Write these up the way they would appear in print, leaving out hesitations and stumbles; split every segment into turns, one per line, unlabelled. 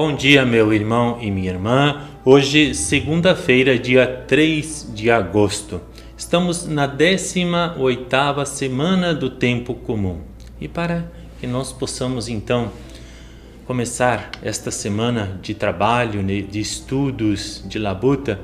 Bom dia, meu irmão e minha irmã. Hoje, segunda-feira, dia 3 de agosto. Estamos na 18ª semana do tempo comum. E para que nós possamos, então, começar esta semana de trabalho, de estudos, de labuta,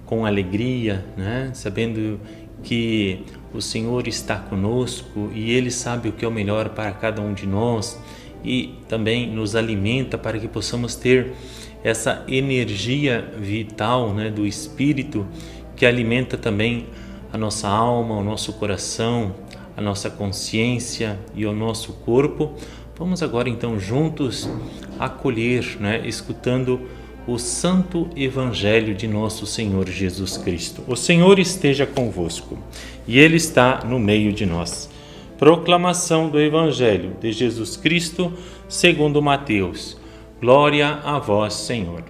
com alegria, né? Sabendo que o Senhor está conosco e Ele sabe o que é o melhor para cada um de nós e também nos alimenta para que possamos ter essa energia vital, né, do Espírito que alimenta também a nossa alma, o nosso coração, a nossa consciência e o nosso corpo. Vamos agora então juntos acolher, né, escutando o Santo Evangelho de nosso Senhor Jesus Cristo. O Senhor esteja convosco e Ele está no meio de nós. Proclamação do Evangelho de Jesus Cristo segundo Mateus. Glória a vós, Senhor.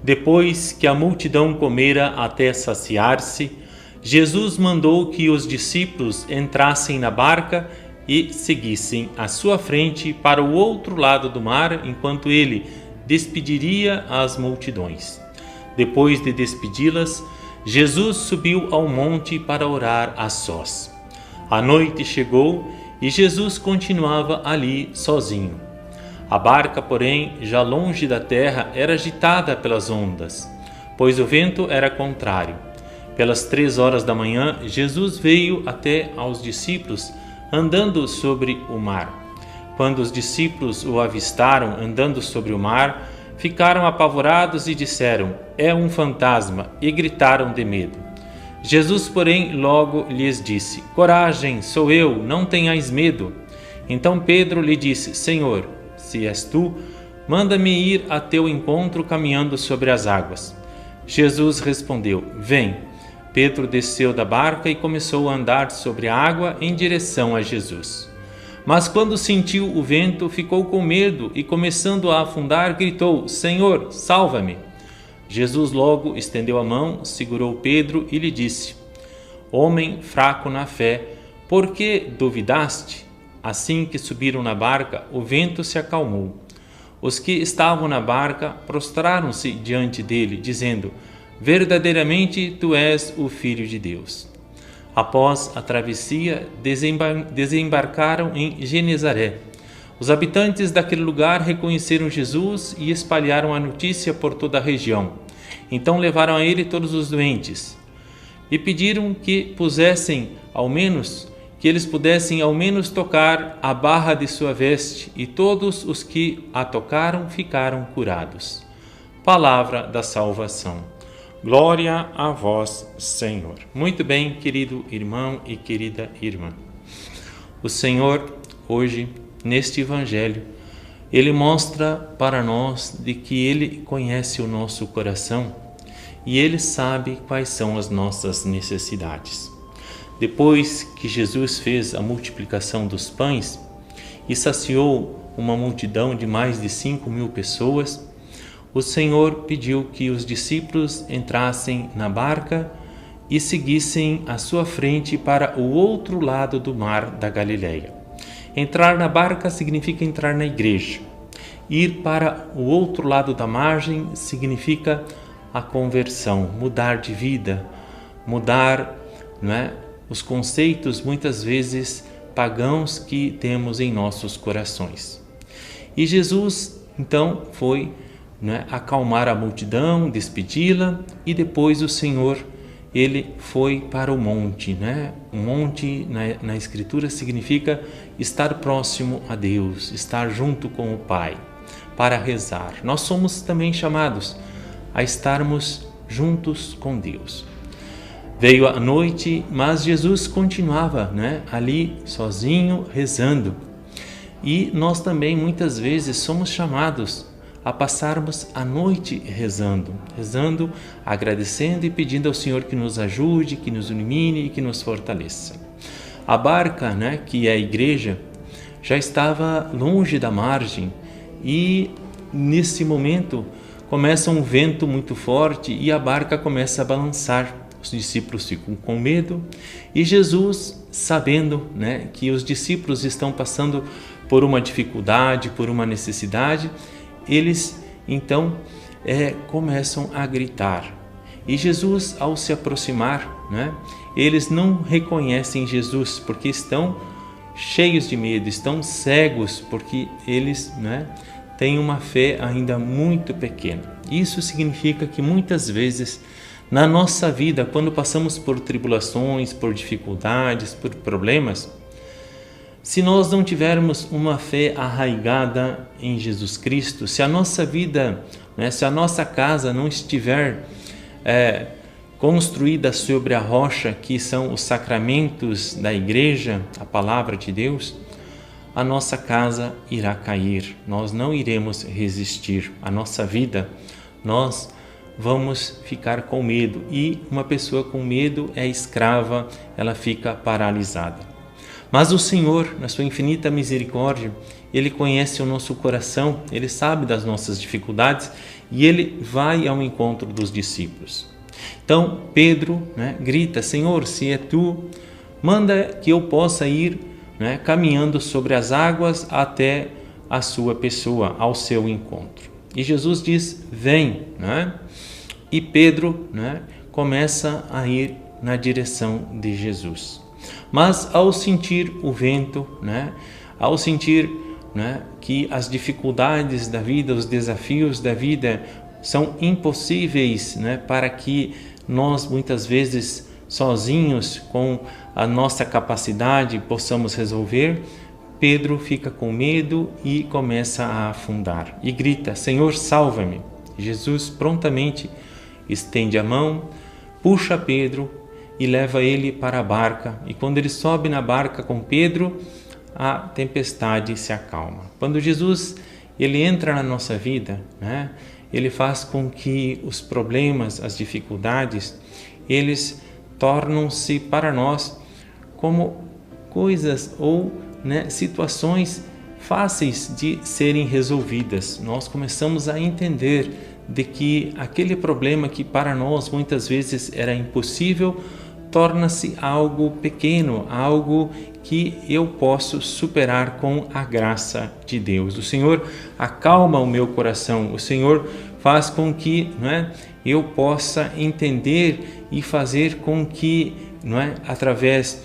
Depois que a multidão comera até saciar-se, Jesus mandou que os discípulos entrassem na barca e seguissem à sua frente para o outro lado do mar, enquanto ele despediria as multidões. Depois de despedi-las, Jesus subiu ao monte para orar a sós. A noite chegou e Jesus continuava ali sozinho. A barca, porém, já longe da terra, era agitada pelas ondas, pois o vento era contrário. Pelas 3 horas da manhã, Jesus veio até aos discípulos, andando sobre o mar. Quando os discípulos o avistaram andando sobre o mar, ficaram apavorados e disseram: "É um fantasma", e gritaram de medo. Jesus, porém, logo lhes disse: "Coragem, sou eu, não tenhais medo." Então Pedro lhe disse: "Senhor, se és tu, manda-me ir a teu encontro caminhando sobre as águas." Jesus respondeu: "Vem." Pedro desceu da barca e começou a andar sobre a água em direção a Jesus. Mas quando sentiu o vento, ficou com medo e, começando a afundar, gritou: "Senhor, salva-me!" Jesus logo estendeu a mão, segurou Pedro e lhe disse: "Homem fraco na fé, por que duvidaste?" Assim que subiram na barca, o vento se acalmou. Os que estavam na barca prostraram-se diante dele, dizendo: "Verdadeiramente tu és o Filho de Deus." Após a travessia, desembarcaram em Genezaré. Os habitantes daquele lugar reconheceram Jesus e espalharam a notícia por toda a região. Então levaram a ele todos os doentes e pediram que eles pudessem ao menos tocar a barra de sua veste, e todos os que a tocaram ficaram curados. Palavra da salvação. Glória a vós, Senhor. Muito bem, querido irmão e querida irmã. O Senhor, hoje, neste Evangelho, Ele mostra para nós de que Ele conhece o nosso coração e Ele sabe quais são as nossas necessidades. Depois que Jesus fez a multiplicação dos pães e saciou uma multidão de mais de 5.000 pessoas, o Senhor pediu que os discípulos entrassem na barca e seguissem à sua frente para o outro lado do mar da Galileia. Entrar na barca significa entrar na igreja. Ir para o outro lado da margem significa a conversão, mudar de vida, mudar, os conceitos muitas vezes pagãos que temos em nossos corações. E Jesus, então, foi acalmar a multidão, despedi-la, e depois o Senhor, Ele foi para o monte. O monte na Escritura significa estar próximo a Deus, estar junto com o Pai, para rezar. Nós somos também chamados a estarmos juntos com Deus. Veio a noite, mas Jesus continuava ali sozinho, rezando. E nós também muitas vezes somos chamados a passarmos a noite rezando, agradecendo e pedindo ao Senhor que nos ajude, que nos ilumine e que nos fortaleça. A barca, que é a igreja, já estava longe da margem e nesse momento começa um vento muito forte e a barca começa a balançar. Os discípulos ficam com medo e Jesus, sabendo que os discípulos estão passando por uma dificuldade, por uma necessidade, eles então começam a gritar. E Jesus, ao se aproximar, eles não reconhecem Jesus, porque estão cheios de medo, estão cegos, porque eles têm uma fé ainda muito pequena. Isso significa que muitas vezes na nossa vida, quando passamos por tribulações, por dificuldades, por problemas, se nós não tivermos uma fé arraigada em Jesus Cristo, se a nossa vida, se a nossa casa não estiver construída sobre a rocha, que são os sacramentos da igreja, a palavra de Deus, a nossa casa irá cair, nós não iremos resistir. A nossa vida, nós vamos ficar com medo, e uma pessoa com medo é escrava, ela fica paralisada. Mas o Senhor, na sua infinita misericórdia, Ele conhece o nosso coração, Ele sabe das nossas dificuldades e Ele vai ao encontro dos discípulos. Então Pedro grita: Senhor, se é Tu, manda que eu possa ir caminhando sobre as águas até a sua pessoa, ao seu encontro. E Jesus diz: vem. E Pedro começa a ir na direção de Jesus. Mas ao sentir o vento, ao sentir que as dificuldades da vida, os desafios da vida são impossíveis para que nós muitas vezes sozinhos, com a nossa capacidade, possamos resolver, Pedro fica com medo e começa a afundar e grita: Senhor, salva-me. Jesus prontamente estende a mão, puxa Pedro e leva ele para a barca. E quando ele sobe na barca com Pedro, a tempestade se acalma. Quando Jesus ele entra na nossa vida, ele faz com que os problemas, as dificuldades, eles tornam-se para nós como coisas ou situações fáceis de serem resolvidas. Nós começamos a entender de que aquele problema que para nós muitas vezes era impossível, torna-se algo pequeno, algo que eu posso superar com a graça de Deus. O Senhor acalma o meu coração, o Senhor faz com que eu possa entender e fazer com que, através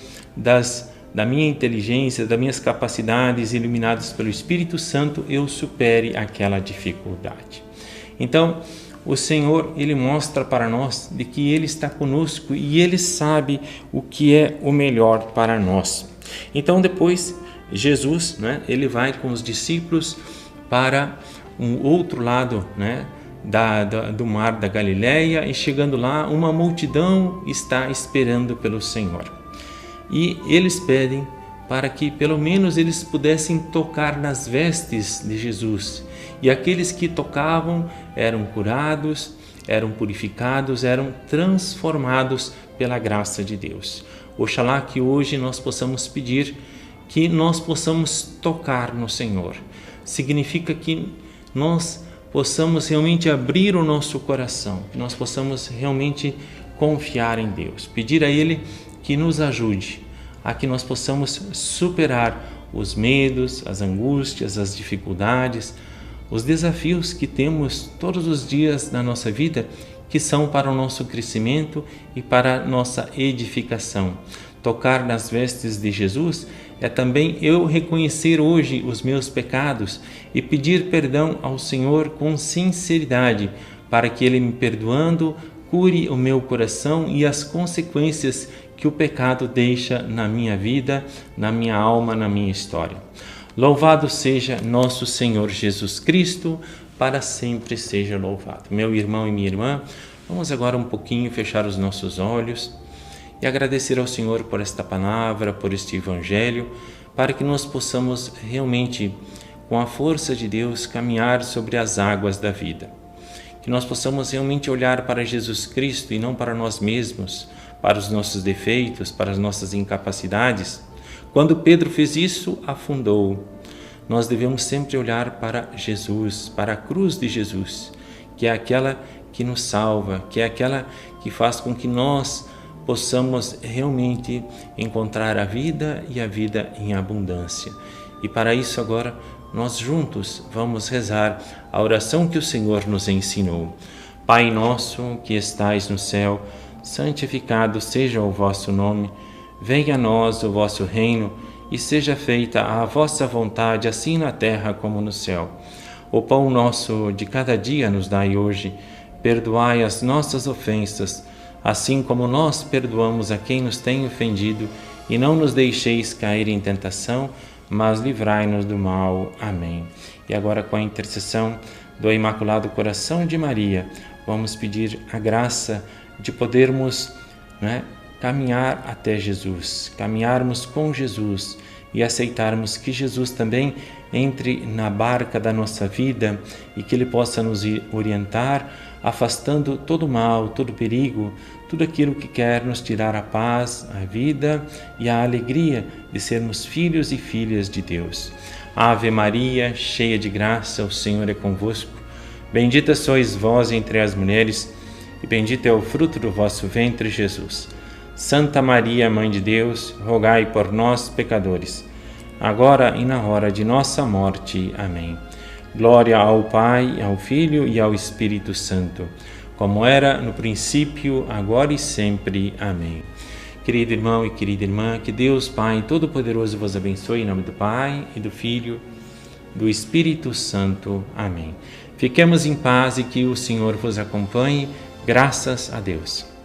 da minha inteligência, das minhas capacidades iluminadas pelo Espírito Santo, eu supere aquela dificuldade. Então, o Senhor, Ele mostra para nós de que Ele está conosco e Ele sabe o que é o melhor para nós. Então, depois, Jesus, Ele vai com os discípulos para um outro lado, do mar da Galileia, e chegando lá, uma multidão está esperando pelo Senhor. E eles pedem para que pelo menos eles pudessem tocar nas vestes de Jesus. E aqueles que tocavam eram curados, eram purificados, eram transformados pela graça de Deus. Oxalá que hoje nós possamos pedir que nós possamos tocar no Senhor. Significa que nós possamos realmente abrir o nosso coração, que nós possamos realmente confiar em Deus, pedir a Ele que nos ajude a que nós possamos superar os medos, as angústias, as dificuldades, os desafios que temos todos os dias na nossa vida, que são para o nosso crescimento e para a nossa edificação. Tocar nas vestes de Jesus é também eu reconhecer hoje os meus pecados e pedir perdão ao Senhor com sinceridade, para que Ele, me perdoando, cure o meu coração e as consequências que o pecado deixa na minha vida, na minha alma, na minha história. Louvado seja nosso Senhor Jesus Cristo, para sempre seja louvado. Meu irmão e minha irmã, vamos agora um pouquinho fechar os nossos olhos e agradecer ao Senhor por esta palavra, por este Evangelho, para que nós possamos realmente, com a força de Deus, caminhar sobre as águas da vida. Que nós possamos realmente olhar para Jesus Cristo e não para nós mesmos, para os nossos defeitos, para as nossas incapacidades. Quando Pedro fez isso, afundou. Nós devemos sempre olhar para Jesus, para a cruz de Jesus, que é aquela que nos salva, que é aquela que faz com que nós possamos realmente encontrar a vida e a vida em abundância. E para isso agora nós juntos vamos rezar a oração que o Senhor nos ensinou. Pai nosso que estais no céu, santificado seja o vosso nome. Venha a nós o vosso reino e seja feita a vossa vontade, assim na terra como no céu. O pão nosso de cada dia nos dai hoje. Perdoai as nossas ofensas, assim como nós perdoamos a quem nos tem ofendido, e não nos deixeis cair em tentação, mas livrai-nos do mal. Amém. E agora, com a intercessão do Imaculado Coração de Maria, vamos pedir a graça de podermos, caminhar até Jesus, caminharmos com Jesus e aceitarmos que Jesus também entre na barca da nossa vida e que Ele possa nos orientar, afastando todo o mal, todo o perigo, tudo aquilo que quer nos tirar a paz, a vida e a alegria de sermos filhos e filhas de Deus. Ave Maria, cheia de graça, o Senhor é convosco. Bendita sois vós entre as mulheres, e bendito é o fruto do vosso ventre, Jesus. Santa Maria, Mãe de Deus, rogai por nós, pecadores, agora e na hora de nossa morte. Amém. Glória ao Pai, ao Filho e ao Espírito Santo, como era no princípio, agora e sempre. Amém. Querido irmão e querida irmã, que Deus Pai Todo-Poderoso vos abençoe, em nome do Pai, e do Filho, do Espírito Santo. Amém. Fiquemos em paz e que o Senhor vos acompanhe. Graças a Deus.